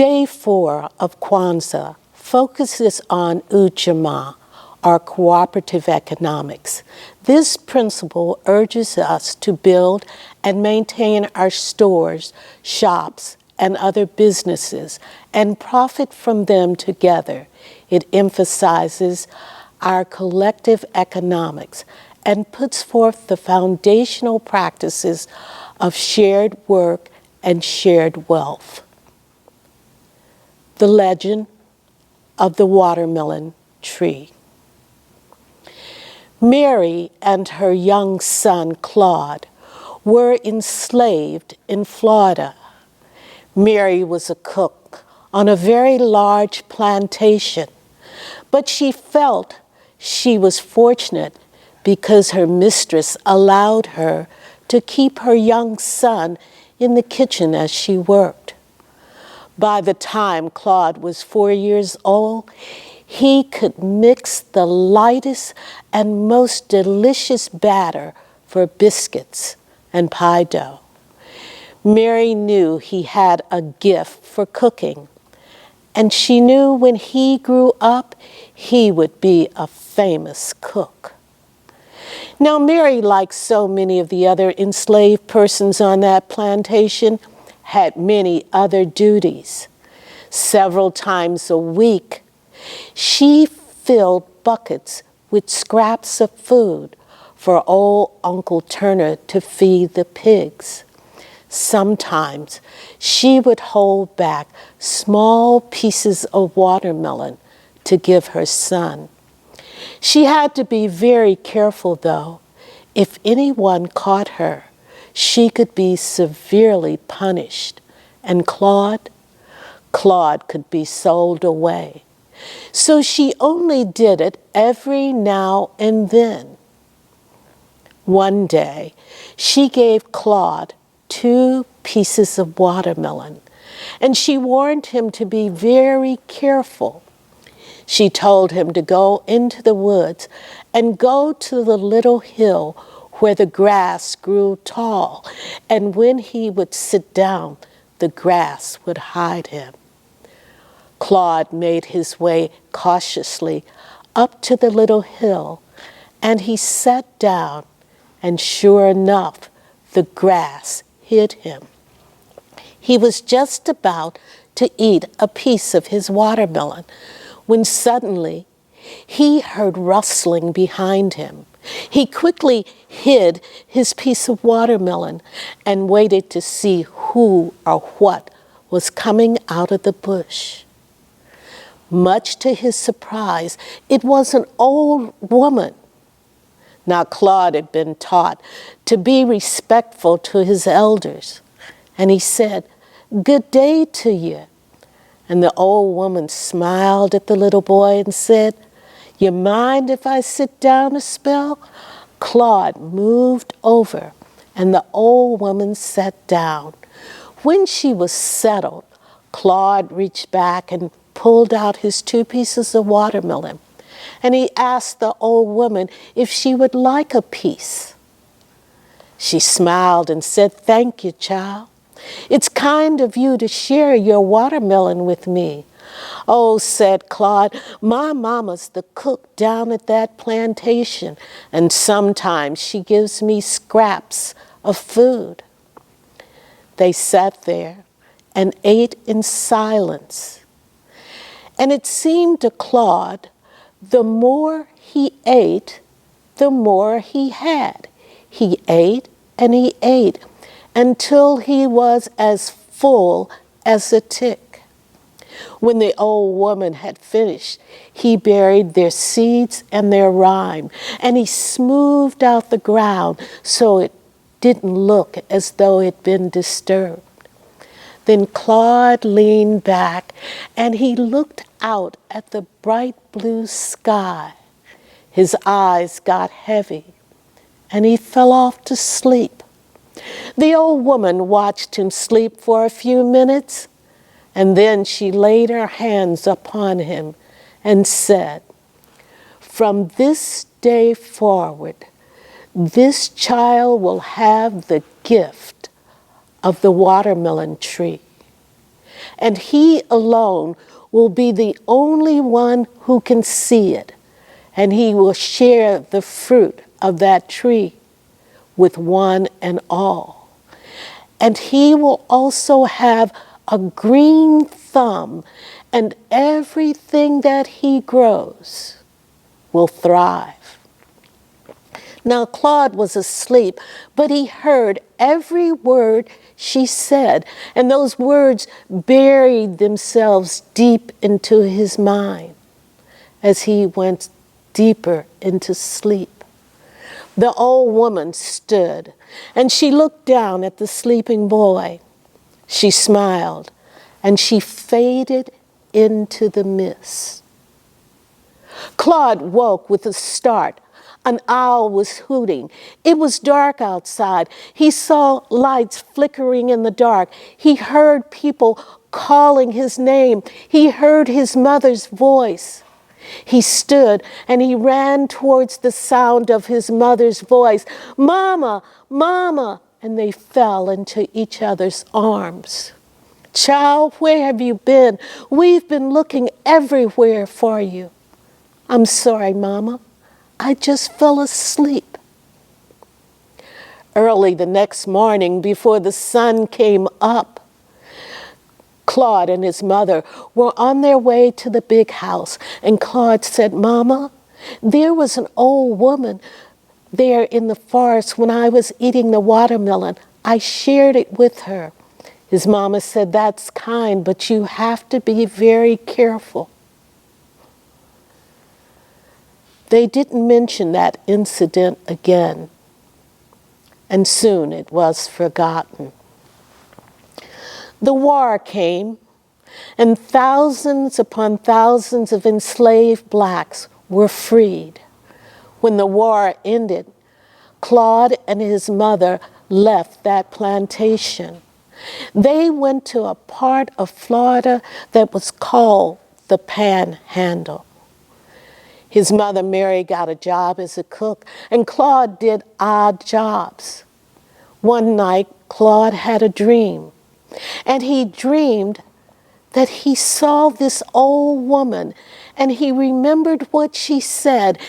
Day 4 of Kwanzaa focuses on Ujamaa, or cooperative economics. This principle urges us to build and maintain our stores, shops, and other businesses and profit from them together. It emphasizes our collective economics and puts forth the foundational practices of shared work and shared wealth. The legend of the watermelon tree. Mary and her young son, Claude, were enslaved in Florida. Mary was a cook on a very large plantation, but she felt she was fortunate because her mistress allowed her to keep her young son in the kitchen as she worked. By the time Claude was 4 years old, he could mix the lightest and most delicious batter for biscuits and pie dough. Mary knew he had a gift for cooking, and she knew when he grew up, he would be a famous cook. Now, Mary, like so many of the other enslaved persons on that plantation, had many other duties. Several times a week, she filled buckets with scraps of food for old Uncle Turner to feed the pigs. Sometimes she would hold back small pieces of watermelon to give her son. She had to be very careful, though. If anyone caught her, she could be severely punished, and Claude could be sold away. So she only did it every now and then. One day, she gave Claude 2 pieces of watermelon, and she warned him to be very careful. She told him to go into the woods and go to the little hill where the grass grew tall, and when he would sit down, the grass would hide him. Claude made his way cautiously up to the little hill, and he sat down, and sure enough, the grass hid him. He was just about to eat a piece of his watermelon when suddenly he heard rustling behind him. He quickly hid his piece of watermelon and waited to see who or what was coming out of the bush. Much to his surprise, it was an old woman. Now, Claude had been taught to be respectful to his elders, and he said, "Good day to you." And the old woman smiled at the little boy and said, "You mind if I sit down a spell?" Claude moved over, and the old woman sat down. When she was settled, Claude reached back and pulled out his 2 pieces of watermelon, and he asked the old woman if she would like a piece. She smiled and said, "Thank you, child. It's kind of you to share your watermelon with me." "Oh," said Claude, "my mama's the cook down at that plantation, and sometimes she gives me scraps of food." They sat there and ate in silence. And it seemed to Claude, the more he ate, the more he had. He ate and he ate until he was as full as a tick. When the old woman had finished, he buried their seeds and their rime, and he smoothed out the ground so it didn't look as though it had been disturbed. Then Claude leaned back and he looked out at the bright blue sky. His eyes got heavy and he fell off to sleep. The old woman watched him sleep for a few minutes, and then she laid her hands upon him and said, "From this day forward, this child will have the gift of the watermelon tree." and he alone will be the only one who can see it, and he will share the fruit of that tree with one and all. And he will also have a green thumb, and everything that he grows will thrive. Now Claude was asleep, but he heard every word she said, and those words buried themselves deep into his mind as he went deeper into sleep. The old woman stood, and she looked down at the sleeping boy. She smiled, and she faded into the mist. Claude woke with a start. An owl was hooting. It was dark outside. He saw lights flickering in the dark. He heard people calling his name. He heard his mother's voice. He stood and he ran towards the sound of his mother's voice. "Mama, Mama!" And they fell into each other's arms. "Child, where have you been? We've been looking everywhere for you." "I'm sorry, Mama. I just fell asleep." Early the next morning, before the sun came up, Claude and his mother were on their way to the big house, and Claude said, "Mama, there was an old woman there in the forest when I was eating the watermelon. I shared it with her." His mama said, "That's kind, but you have to be very careful." They didn't mention that incident again, and soon it was forgotten. The war came, and thousands upon thousands of enslaved blacks were freed. When the war ended, Claude and his mother left that plantation. They went to a part of Florida that was called the Panhandle. His mother, Mary, got a job as a cook, and Claude did odd jobs. One night, Claude had a dream, and he dreamed that he saw this old woman, and he remembered what she said.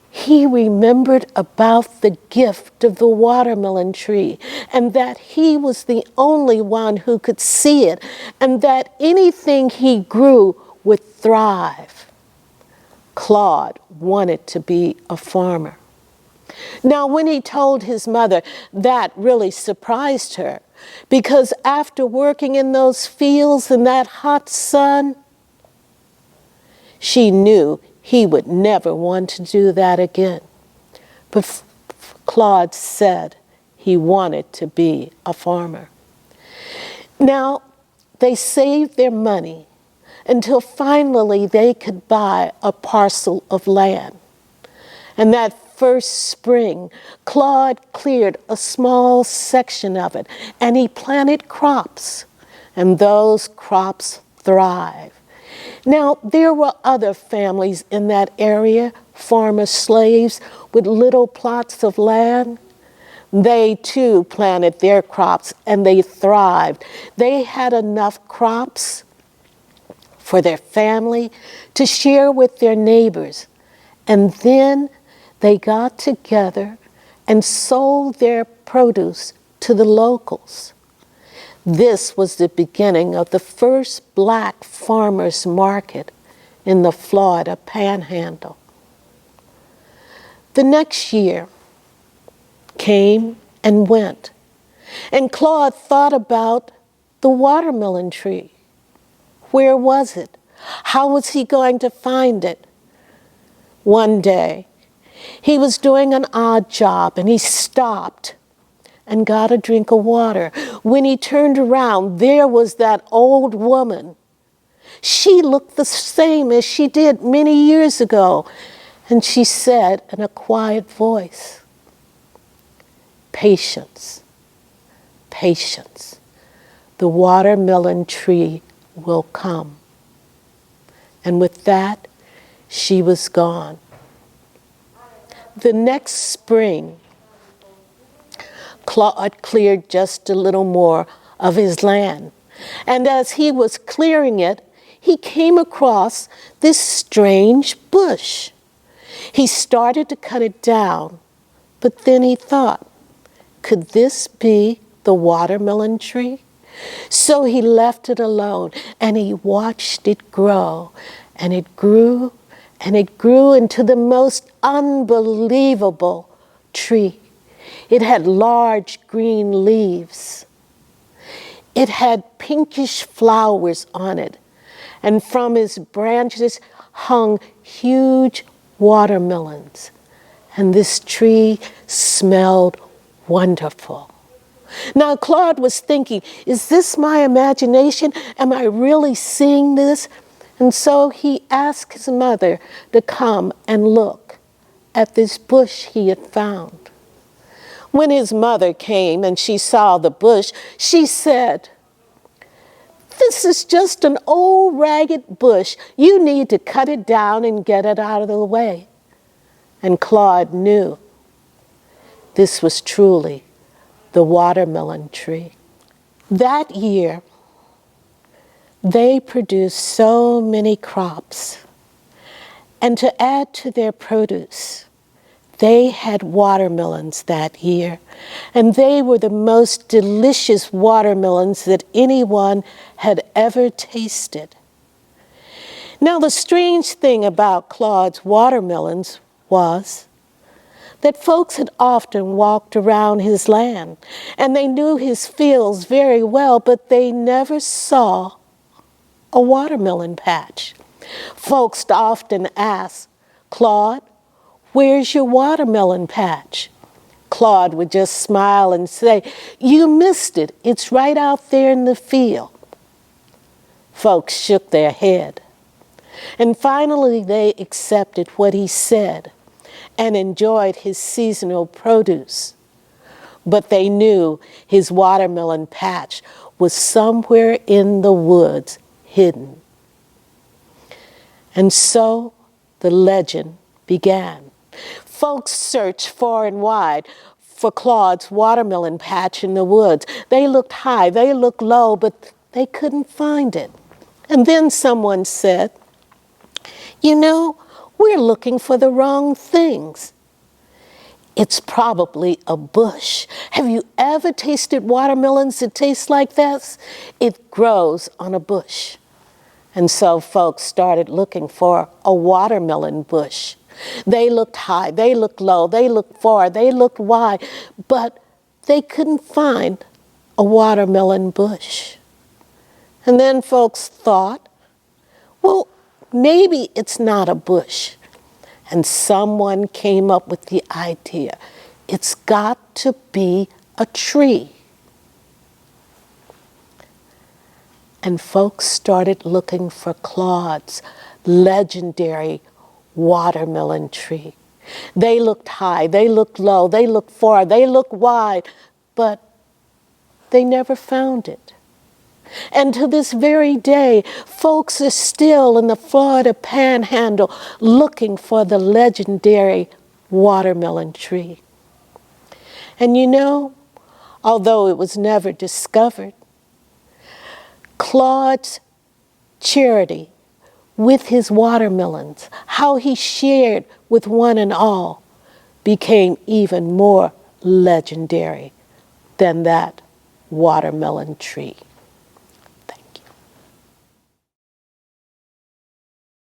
He remembered about the gift of the watermelon tree, and that he was the only one who could see it, and that anything he grew would thrive. Claude wanted to be a farmer. Now, when he told his mother, that really surprised her, because after working in those fields in that hot sun, she knew he would never want to do that again. But Claude said he wanted to be a farmer. Now, they saved their money until finally they could buy a parcel of land. And that first spring, Claude cleared a small section of it, and he planted crops, and those crops thrived. Now, there were other families in that area, farmer slaves with little plots of land. They too planted their crops, and they thrived. They had enough crops for their family to share with their neighbors. And then they got together and sold their produce to the locals. This was the beginning of the first black farmers market in the Florida Panhandle. The next year came and went, and Claude thought about the watermelon tree. Where was it? How was he going to find it? One day, he was doing an odd job, and he stopped and got a drink of water. When he turned around, there was that old woman. She looked the same as she did many years ago, and she said in a quiet voice, "Patience, patience. The watermelon tree will come." And with that, she was gone. The next spring, Claude cleared just a little more of his land, And as he was clearing it, he came across this strange bush. He started to cut it down, but then he thought, could this be the watermelon tree? So he left it alone and he watched it grow, and it grew and it grew into the most unbelievable tree. It had large green leaves. It had pinkish flowers on it, and from its branches hung huge watermelons. And this tree smelled wonderful. Now Claude was thinking, is this my imagination? Am I really seeing this? And so he asked his mother to come and look at this bush he had found. When his mother came and she saw the bush, she said, "This is just an old ragged bush. You need to cut it down and get it out of the way." And Claude knew this was truly the watermelon tree. That year, they produced so many crops, and to add to their produce, they had watermelons that year, and they were the most delicious watermelons that anyone had ever tasted. Now, the strange thing about Claude's watermelons was that folks had often walked around his land, and they knew his fields very well, but they never saw a watermelon patch. Folks often asked, "Claude, where's your watermelon patch?" Claude would just smile and say, "You missed it. It's right out there in the field." Folks shook their head. And finally they accepted what he said and enjoyed his seasonal produce. But they knew his watermelon patch was somewhere in the woods, hidden. And so the legend began. Folks searched far and wide for Claude's watermelon patch in the woods. They looked high, they looked low, but they couldn't find it. And then someone said, "You know, we're looking for the wrong things. It's probably a bush. Have you ever tasted watermelons that taste like this? It grows on a bush." And so folks started looking for a watermelon bush. They looked high, they looked low, they looked far, they looked wide, but they couldn't find a watermelon bush. And then folks thought, well, maybe it's not a bush. And someone came up with the idea, it's got to be a tree. And folks started looking for Claude's legendary watermelon tree. They looked high, they looked low, they looked far, they looked wide, but they never found it. And to this very day, folks are still in the Florida Panhandle looking for the legendary watermelon tree. And you know, although it was never discovered, Claude's charity with his watermelons, how he shared with one and all, became even more legendary than that watermelon tree.